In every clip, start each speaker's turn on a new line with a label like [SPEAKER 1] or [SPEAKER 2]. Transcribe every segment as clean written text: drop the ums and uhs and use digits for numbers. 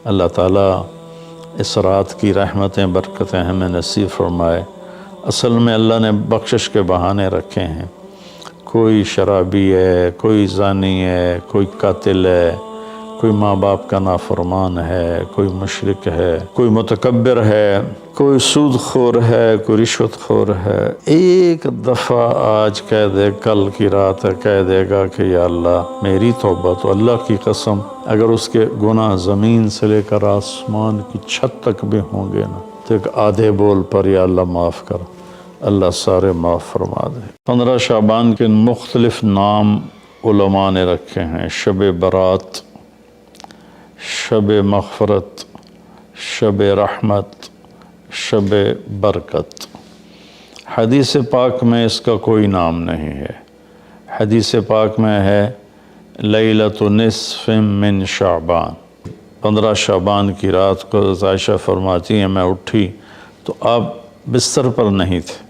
[SPEAKER 1] اللہ تعالیٰ اس رات کی رحمتیں برکتیں ہمیں نصیب فرمائے۔ اصل میں اللہ نے بخشش کے بہانے رکھے ہیں، کوئی شرابی ہے، کوئی زانی ہے، کوئی قاتل ہے، کوئی ماں باپ کا نافرمان ہے، کوئی مشرک ہے، کوئی متکبر ہے، کوئی سود خور ہے، کوئی رشوت خور ہے۔ ایک دفعہ آج کہہ دے، کل کی رات ہے کہہ دے گا کہ یا اللہ میری توبہ، تو اللہ کی قسم اگر اس کے گناہ زمین سے لے کر آسمان کی چھت تک بھی ہوں گے نا، تو ایک آدھے بول پر یا اللہ معاف کر، اللہ سارے معاف فرما دے۔ 15 شعبان کے مختلف نام علماء نے رکھے ہیں: شب برات، شب مغفرت، شب رحمت، شب برکت۔ حدیث پاک میں اس کا کوئی نام نہیں ہے۔ حدیث پاک میں ہے لیلۃ نصف من شعبان، 15 شعبان کی رات کو عائشہ فرماتی ہیں میں اٹھی تو آپ بستر پر نہیں تھے،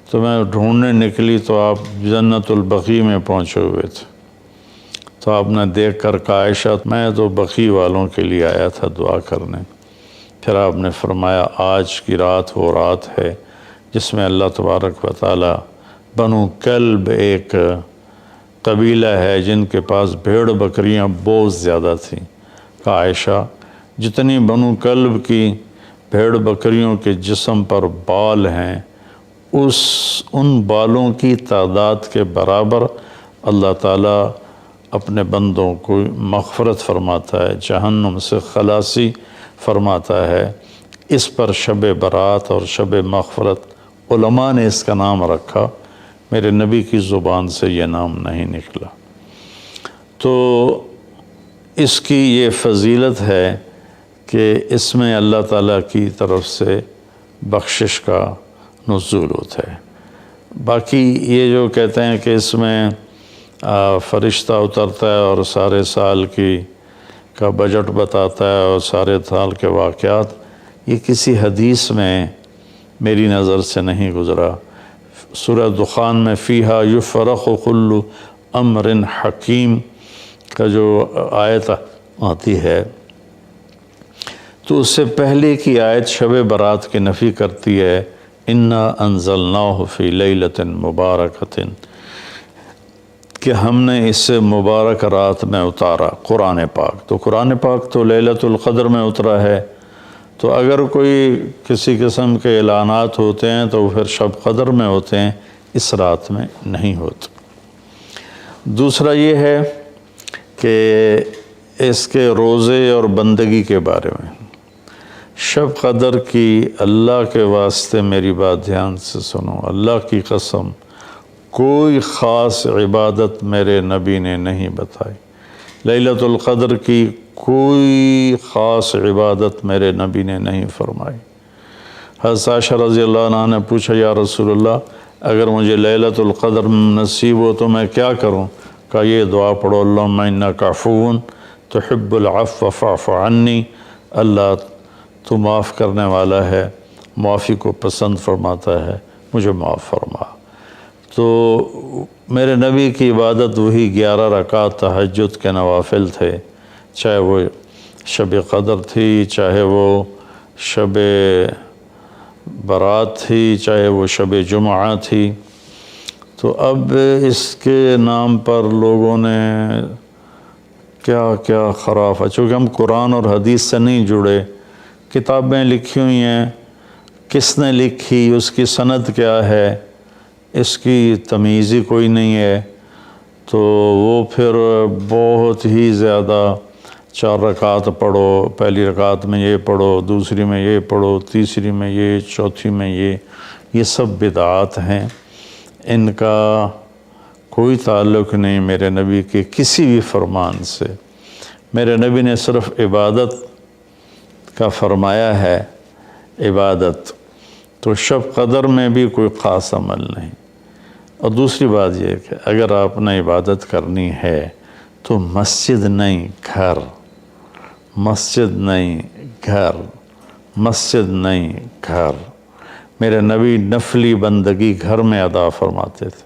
[SPEAKER 1] تو میں ڈھونڈنے نکلی تو آپ جنت البقیع میں پہنچے ہوئے تھے، تو آپ نے دیکھ کر کہا عائشہ میں تو بقیع والوں کے لیے آیا تھا دعا کرنے۔ پھر آپ نے فرمایا آج کی رات وہ رات ہے جس میں اللہ تبارک و تعالی بنو کلب ایک قبیلہ ہے جن کے پاس بھیڑ بکریاں بہت زیادہ تھیں، کہا عائشہ جتنی بنو کلب کی بھیڑ بکریوں کے جسم پر بال ہیں ان بالوں کی تعداد کے برابر اللہ تعالیٰ اپنے بندوں کو مغفرت فرماتا ہے، جہنم سے خلاصی فرماتا ہے۔ اس پر شب برات اور شب مغفرت علماء نے اس کا نام رکھا، میرے نبی کی زبان سے یہ نام نہیں نکلا۔ تو اس کی یہ فضیلت ہے کہ اس میں اللہ تعالیٰ کی طرف سے بخشش کا نزول ہوتا ہے۔ باقی یہ جو کہتے ہیں کہ اس میں فرشتہ اترتا ہے اور سارے سال کا بجٹ بتاتا ہے اور سارے سال کے واقعات، یہ کسی حدیث میں میری نظر سے نہیں گزرا۔ سورہ دخان میں فیہا یفرق کل امر حکیم کا جو آیت آتی ہے تو اس سے پہلے کی آیت شب برات کی نفی کرتی ہے، انا انزلناہ فی لیلۃ مبارکۃ، کہ ہم نے اس سے مبارک رات میں اتارا قرآن پاک۔ تو قرآن پاک تو لیلۃ القدر میں اترا ہے، تو اگر کوئی کسی قسم کے اعلانات ہوتے ہیں تو پھر شب قدر میں ہوتے ہیں، اس رات میں نہیں ہوتے۔ دوسرا یہ ہے کہ اس کے روزے اور بندگی کے بارے میں، شب قدر کی اللہ کے واسطے میری بات دھیان سے سنو، اللہ کی قسم کوئی خاص عبادت میرے نبی نے نہیں بتائی، لیلۃ القدر کی کوئی خاص عبادت میرے نبی نے نہیں فرمائی۔ حضرت عائشہ رضی اللہ عنہ نے پوچھا یا رسول اللہ اگر مجھے لیلۃ القدر نصیب ہو تو میں کیا کروں؟ کہا یہ دعا پڑھو، اللہم انک عفو تحب العفو فاعف عنی، اللہ تو معاف کرنے والا ہے، معافی کو پسند فرماتا ہے، مجھے معاف فرما۔ تو میرے نبی کی عبادت وہی 11 رکعت تہجد کے نوافل تھے، چاہے وہ شب قدر تھی، چاہے وہ شب برات تھی، چاہے وہ شب جمعہ تھی۔ تو اب اس کے نام پر لوگوں نے کیا کیا خرافہ، چونکہ ہم قرآن اور حدیث سے نہیں جڑے، کتابیں لکھی ہوئی ہیں، کس نے لکھی، اس کی سند کیا ہے، اس کی تمیز ہی کوئی نہیں ہے، تو وہ پھر بہت ہی زیادہ 4 رکعت پڑھو، پہلی رکعت میں یہ پڑھو، دوسری میں یہ پڑھو، تیسری میں یہ، چوتھی میں یہ سب بدعات ہیں، ان کا کوئی تعلق نہیں میرے نبی کے کسی بھی فرمان سے۔ میرے نبی نے صرف عبادت کا فرمایا ہے، عبادت تو شب قدر میں بھی کوئی خاص عمل نہیں۔ اور دوسری بات یہ کہ اگر آپ نے عبادت کرنی ہے تو مسجد نہیں گھر، مسجد نہیں گھر، مسجد نہیں گھر۔ میرے نبی نفلی بندگی گھر میں ادا فرماتے تھے۔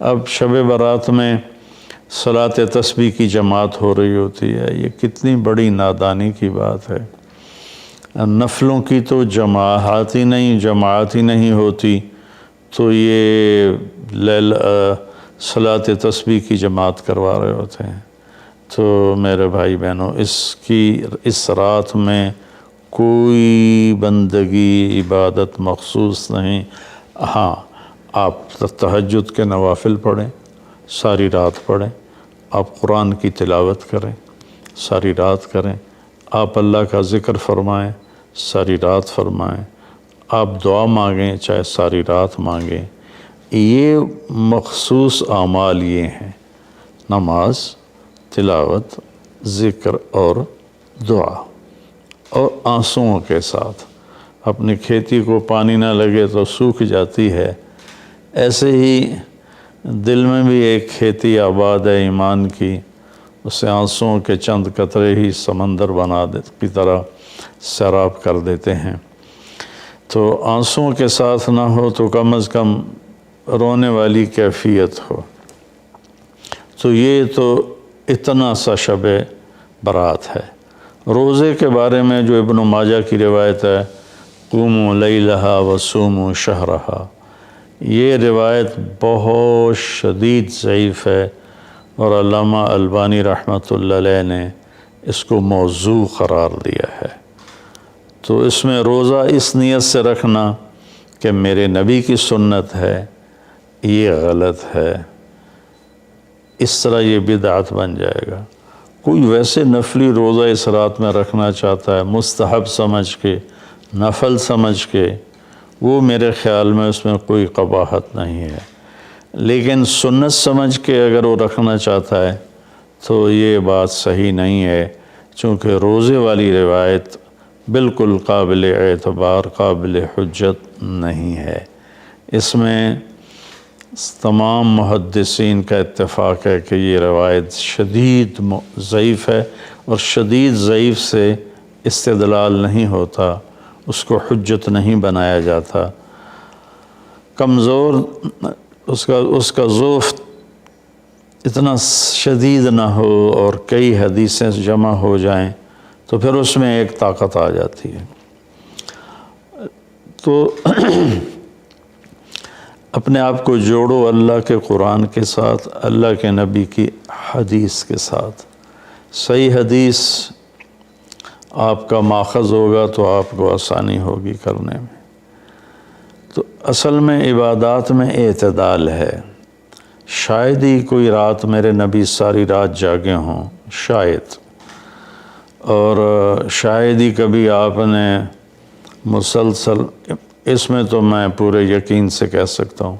[SPEAKER 1] اب شب برات میں صلاۃ تسبیح کی جماعت ہو رہی ہوتی ہے، یہ کتنی بڑی نادانی کی بات ہے۔ نفلوں کی تو جماعت ہی نہیں ہوتی، تو یہ صلاۃ تسبیح کی جماعت کروا رہے ہوتے ہیں۔ تو میرے بھائی بہنوں، اس رات میں کوئی بندگی عبادت مخصوص نہیں۔ ہاں، آپ تہجد کے نوافل پڑھیں، ساری رات پڑھیں، آپ قرآن کی تلاوت کریں، ساری رات کریں، آپ اللہ کا ذکر فرمائیں، ساری رات فرمائیں، آپ دعا مانگیں، چاہے ساری رات مانگیں۔ یہ مخصوص اعمال یہ ہیں: نماز، تلاوت، ذکر اور دعا، اور آنسوؤں کے ساتھ۔ اپنی کھیتی کو پانی نہ لگے تو سوکھ جاتی ہے، ایسے ہی دل میں بھی ایک کھیتی آباد ہے ایمان کی، اسے آنسوؤں کے چند قطرے ہی سمندر کی طرح سیراب کر دیتے ہیں۔ تو آنسوؤں کے ساتھ نہ ہو تو کم از کم رونے والی کیفیت ہو۔ تو یہ تو اتنا سا شب برات ہے۔ روزے کے بارے میں جو ابن ماجہ کی روایت ہے، قوموا لیلہا وصوموا شہرہا، یہ روایت بہت شدید ضعیف ہے، اور علامہ البانی رحمۃ اللہ علیہ نے اس کو موضوع قرار دیا ہے۔ تو اس میں روزہ اس نیت سے رکھنا کہ میرے نبی کی سنت ہے، یہ غلط ہے، اس طرح یہ بدعت بن جائے گا۔ کوئی ویسے نفلی روزہ اس رات میں رکھنا چاہتا ہے مستحب سمجھ کے، نفل سمجھ کے، وہ میرے خیال میں اس میں کوئی قباحت نہیں ہے، لیکن سنت سمجھ کے اگر وہ رکھنا چاہتا ہے تو یہ بات صحیح نہیں ہے، چونکہ روزے والی روایت بالکل قابل اعتبار، قابل حجت نہیں ہے۔ اس میں تمام محدثین کا اتفاق ہے کہ یہ روایت شدید ضعیف ہے، اور شدید ضعیف سے استدلال نہیں ہوتا، اس کو حجت نہیں بنایا جاتا۔ کمزور اس کا ضعف اتنا شدید نہ ہو اور کئی حدیثیں جمع ہو جائیں تو پھر اس میں ایک طاقت آ جاتی ہے۔ تو اپنے آپ کو جوڑو اللہ کے قرآن کے ساتھ، اللہ کے نبی کی حدیث کے ساتھ۔ صحیح حدیث آپ کا ماخذ ہوگا تو آپ کو آسانی ہوگی کرنے میں۔ تو اصل میں عبادات میں اعتدال ہے۔ شاید ہی کوئی رات میرے نبی ساری رات جاگے ہوں، شاید، اور شاید ہی کبھی آپ نے مسلسل، اس میں تو میں پورے یقین سے کہہ سکتا ہوں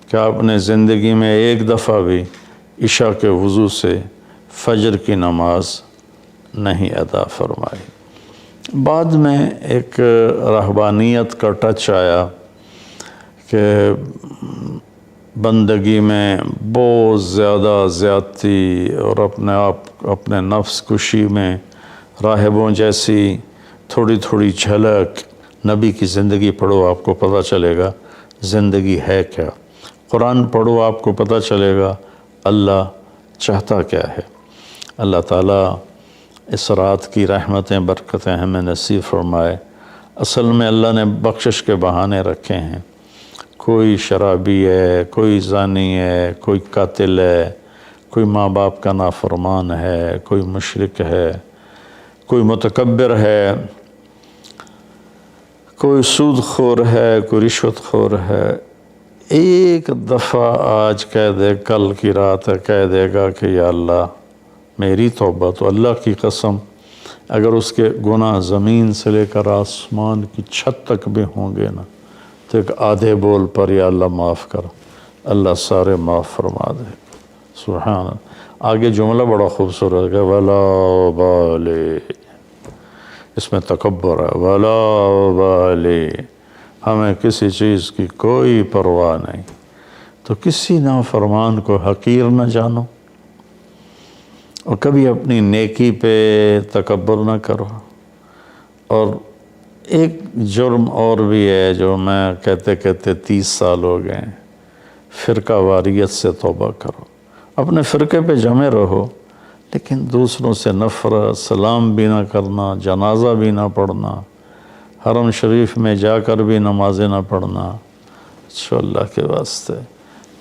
[SPEAKER 1] کہ آپ نے زندگی میں ایک دفعہ بھی عشاء کے وضو سے فجر کی نماز نہیں ادا فرمائی۔ بعد میں ایک رہبانیت کا ٹچ آیا کہ بندگی میں بہت زیادہ زیادتی اور اپنے نفس کشی میں راہبوں جیسی تھوڑی تھوڑی جھلک۔ نبی کی زندگی پڑھو، آپ کو پتہ چلے گا زندگی ہے کیا۔ قرآن پڑھو، آپ کو پتہ چلے گا اللہ چاہتا کیا ہے۔ اللہ تعالیٰ اس رات کی رحمتیں برکتیں ہمیں نصیب فرمائے۔ اصل میں اللہ نے بخشش کے بہانے رکھے ہیں۔ کوئی شرابی ہے، کوئی زانی ہے، کوئی قاتل ہے، کوئی ماں باپ کا نافرمان ہے، کوئی مشرک ہے، کوئی متکبر ہے، کوئی سود خور ہے، کوئی رشوت خور ہے۔ ایک دفعہ آج کہہ دے، کل کی رات ہے، کہہ دے گا کہ یا اللہ میری توبہ، تو اللہ کی قسم اگر اس کے گناہ زمین سے لے کر آسمان کی چھت تک بھی ہوں گے نا، تو ایک آدھے بول پر یا اللہ معاف کر، اللہ سارے معاف فرما دے۔ سبحان اللہ۔ آگے جملہ بڑا خوبصورت ہے، وَلَا وَبَالِ، اس میں تکبر ہے، وَلَا وَبَالِ، ہمیں کسی چیز کی کوئی پرواہ نہیں۔ تو کسی نافرمان کو حقیر نہ جانو، اور کبھی اپنی نیکی پہ تکبر نہ کرو۔ اور ایک جرم اور بھی ہے جو میں کہتے 30 سال ہو گئے ہیں، فرقہ واریت سے توبہ کرو۔ اپنے فرقے پہ جمے رہو، لیکن دوسروں سے نفرت، سلام بھی نہ کرنا، جنازہ بھی نہ پڑھنا، حرم شریف میں جا کر بھی نمازیں نہ پڑھنا۔ اچھا اللہ کے واسطے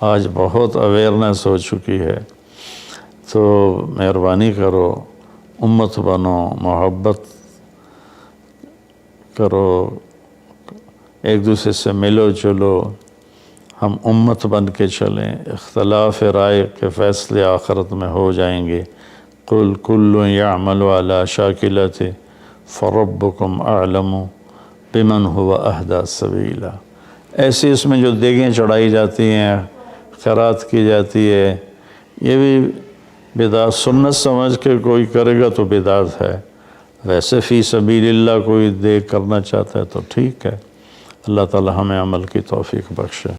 [SPEAKER 1] آج بہت اویئرنیس ہو چکی ہے، تو مہربانی کرو، امت بنو، محبت کرو، ایک دوسرے سے ملو جلو، ہم امت بن کے چلیں، اختلاف رائے کے فیصلے آخرت میں ہو جائیں گے۔ قُلْ كُلٌّ يَعْمَلُ عَلَى شَاكِلَتِهِ فَرَبُّكُمْ أَعْلَمُ بِمَنْ هُوَ أَهْدَىٰ سَبِيلًا۔ ایسی اس میں جو دیگیں چڑھائی جاتی ہیں، خیرات کی جاتی ہے، یہ بھی بدعت سنت سمجھ کے کوئی کرے گا تو بدعت ہے، ویسے فی سبیل اللہ کوئی دیگ کرنا چاہتا ہے تو ٹھیک ہے۔ اللہ تعالی ہمیں عمل کی توفیق بخشے۔